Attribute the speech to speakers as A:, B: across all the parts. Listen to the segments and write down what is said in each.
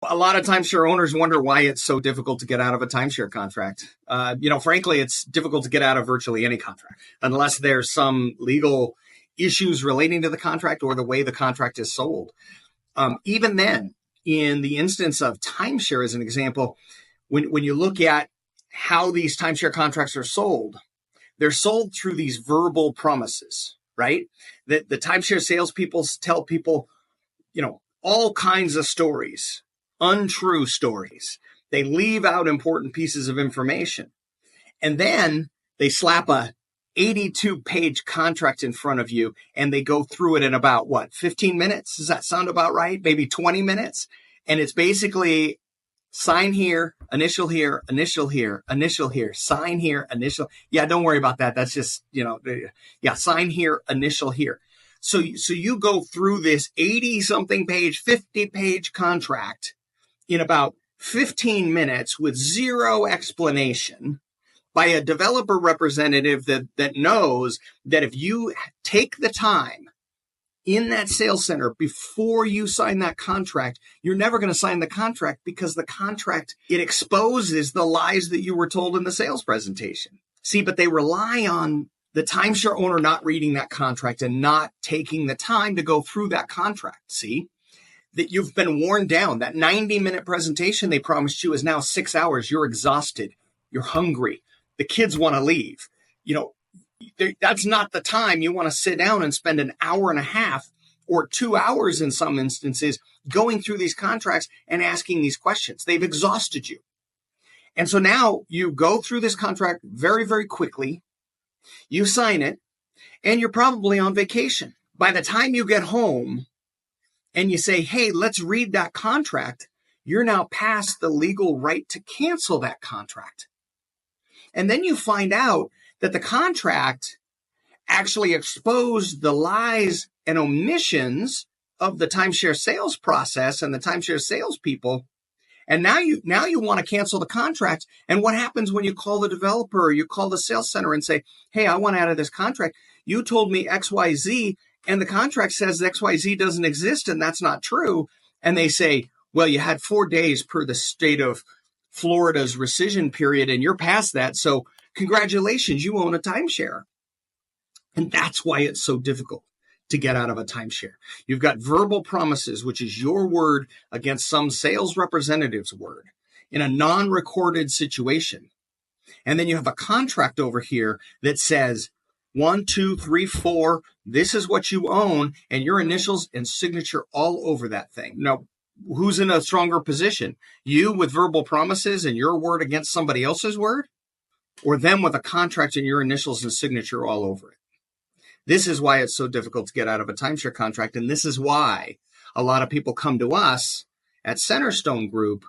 A: a lot of timeshare owners wonder why it's so difficult to get out of a timeshare contract. Frankly, it's difficult to get out of virtually any contract unless there's some legal issues relating to the contract or the way the contract is sold. Even then, in the instance of timeshare, as an example, when you look at how these timeshare contracts are sold, they're sold through these verbal promises, right? That the timeshare salespeople tell people, all kinds of stories, untrue stories. They leave out important pieces of information. And then they slap a 82-page contract in front of you and they go through it in about 15 minutes? Does that sound about right? Maybe 20 minutes? And it's basically sign here, initial here, initial here, initial here, sign here, initial. Yeah, don't worry about that. That's just, sign here, initial here. So you go through this 80-something page, 50-page contract in about 15 minutes with zero explanation by a developer representative that knows that if you take the time in that sales center before you sign that contract, you're never going to sign the contract because the contract, it exposes the lies that you were told in the sales presentation. See, but they rely on the timeshare owner not reading that contract and not taking the time to go through that contract. See, that you've been worn down. That 90-minute presentation they promised you is now 6 hours. You're exhausted. You're hungry. The kids want to leave. That's not the time you want to sit down and spend an hour and a half or 2 hours in some instances going through these contracts and asking these questions. They've exhausted you. And so now you go through this contract very, very quickly. You sign it, and you're probably on vacation. By the time you get home and you say, hey, let's read that contract, you're now past the legal right to cancel that contract. And then you find out that the contract actually exposed the lies and omissions of the timeshare sales process and the timeshare salespeople. And now you want to cancel the contract. And what happens when you call the developer or you call the sales center and say, hey, I want out of this contract. You told me XYZ and the contract says XYZ doesn't exist and that's not true. And they say, well, you had 4 days per the state of Florida's rescission period and you're past that. So congratulations, you own a timeshare. And that's why it's so difficult to get out of a timeshare. You've got verbal promises, which is your word against some sales representative's word in a non-recorded situation. And then you have a contract over here that says 1, 2, 3, 4, this is what you own, and your initials and signature all over that thing. Now, who's in a stronger position? You with verbal promises and your word against somebody else's word? Or them with a contract and your initials and signature all over it? This is why it's so difficult to get out of a timeshare contract. And this is why a lot of people come to us at Centerstone Group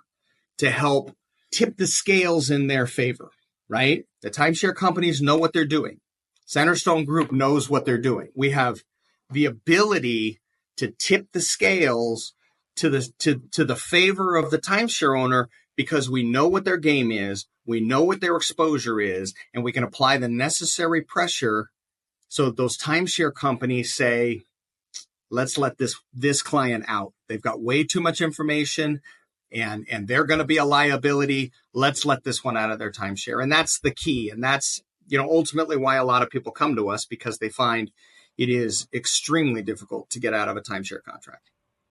A: to help tip the scales in their favor, right? The timeshare companies know what they're doing. Centerstone Group knows what they're doing. We have the ability to tip the scales to the favor of the timeshare owner because we know what their game is, we know what their exposure is, and we can apply the necessary pressure. So those timeshare companies say, let's let this client out. They've got way too much information and they're going to be a liability. Let's let this one out of their timeshare. And that's the key. And that's, ultimately why a lot of people come to us because they find it is extremely difficult to get out of a timeshare contract.